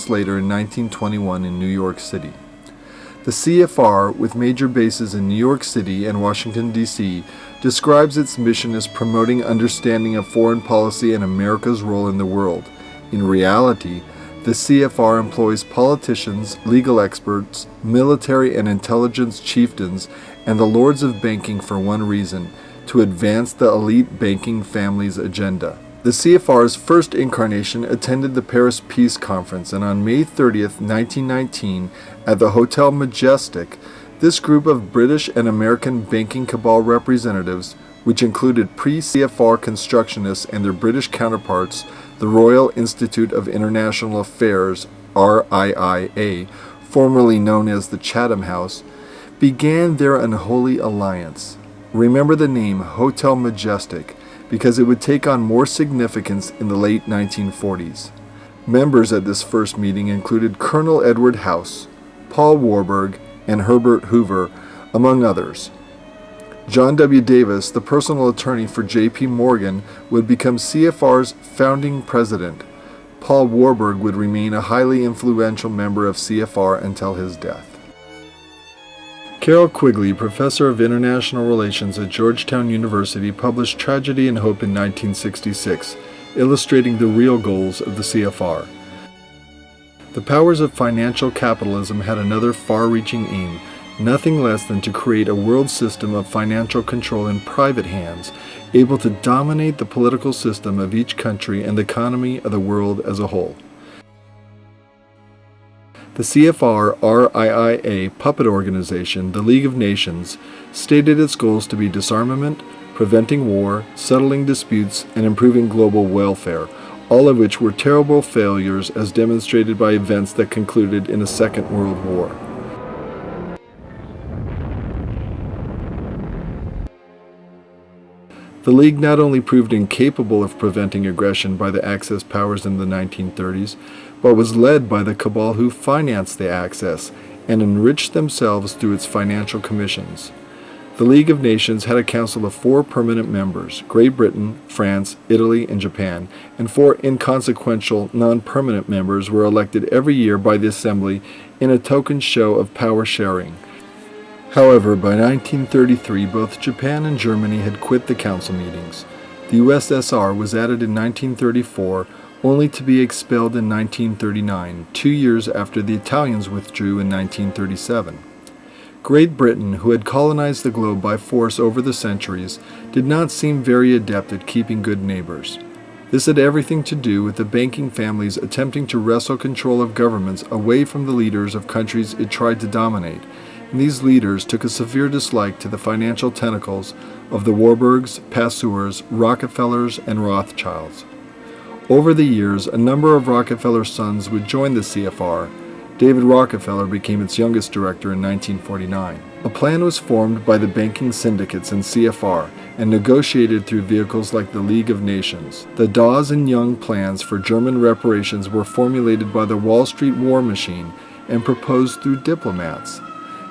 months later in 1921 in New York City. The CFR, with major bases in New York City and Washington, D.C., describes its mission as promoting understanding of foreign policy and America's role in the world. In reality, the CFR employs politicians, legal experts, military and intelligence chieftains, and the lords of banking for one reason: to advance the elite banking family's agenda. The CFR's first incarnation attended the Paris Peace Conference, and on May 30th, 1919, at the Hotel Majestic, this group of British and American banking cabal representatives, which included pre-CFR constructionists and their British counterparts, the Royal Institute of International Affairs, RIIA, formerly known as the Chatham House, began their unholy alliance. Remember the name Hotel Majestic, because it would take on more significance in the late 1940s. Members at this first meeting included Colonel Edward House, Paul Warburg, and Herbert Hoover, among others. John W. Davis, the personal attorney for J.P. Morgan, would become CFR's founding president. Paul Warburg would remain a highly influential member of CFR until his death. Carroll Quigley, professor of international relations at Georgetown University, published Tragedy and Hope in 1966, illustrating the real goals of the CFR. The powers of financial capitalism had another far-reaching aim, nothing less than to create a world system of financial control in private hands, able to dominate the political system of each country and the economy of the world as a whole. The CFR RIIA puppet organization, the League of Nations, stated its goals to be disarmament, preventing war, settling disputes, and improving global welfare, all of which were terrible failures as demonstrated by events that concluded in a Second World War. The League not only proved incapable of preventing aggression by the Axis powers in the 1930s, but was led by the cabal who financed the Axis and enriched themselves through its financial commissions. The League of Nations had a council of 4 permanent members: Great Britain, France, Italy, and Japan, and 4 inconsequential, non-permanent members were elected every year by the Assembly in a token show of power sharing. However, by 1933, both Japan and Germany had quit the council meetings. The USSR was added in 1934, only to be expelled in 1939, 2 years after the Italians withdrew in 1937. Great Britain, who had colonized the globe by force over the centuries, did not seem very adept at keeping good neighbors. This had everything to do with the banking families attempting to wrestle control of governments away from the leaders of countries it tried to dominate, and these leaders took a severe dislike to the financial tentacles of the Warburgs, Passeurs, Rockefellers, and Rothschilds. Over the years, a number of Rockefeller's sons would join the CFR. David Rockefeller became its youngest director in 1949. A plan was formed by the banking syndicates and CFR and negotiated through vehicles like the League of Nations. The Dawes and Young Plans for German reparations were formulated by the Wall Street war machine and proposed through diplomats.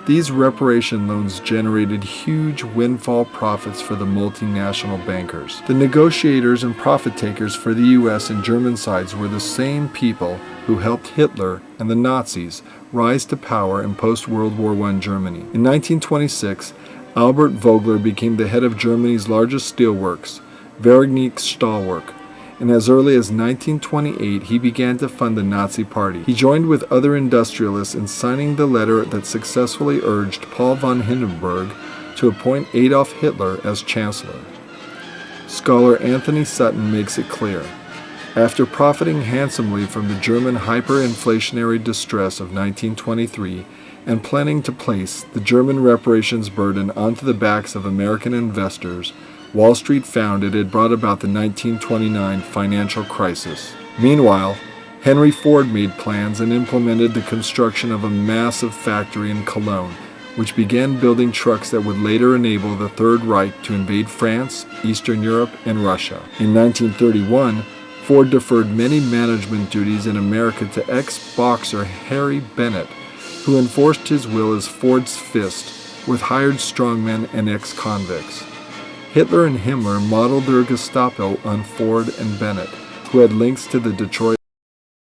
These reparation loans generated huge windfall profits for the multinational bankers. The negotiators and profit takers for the U.S. and German sides were the same people who helped Hitler and the Nazis rise to power in post-World War I Germany. In 1926, Albert Vogler became the head of Germany's largest steelworks, Vergnügt Stahlwerk, and as early as 1928 he began to fund the Nazi Party. He joined with other industrialists in signing the letter that successfully urged Paul von Hindenburg to appoint Adolf Hitler as Chancellor. Scholar Anthony Sutton makes it clear: after profiting handsomely from the German hyperinflationary distress of 1923 and planning to place the German reparations burden onto the backs of American investors, Wall Street found it had brought about the 1929 financial crisis. Meanwhile, Henry Ford made plans and implemented the construction of a massive factory in Cologne, which began building trucks that would later enable the Third Reich to invade France, Eastern Europe, and Russia. In 1931, Ford deferred many management duties in America to ex-boxer Harry Bennett, who enforced his will as Ford's fist with hired strongmen and ex-convicts. Hitler and Himmler modeled their Gestapo on Ford and Bennett, who had links to the Detroit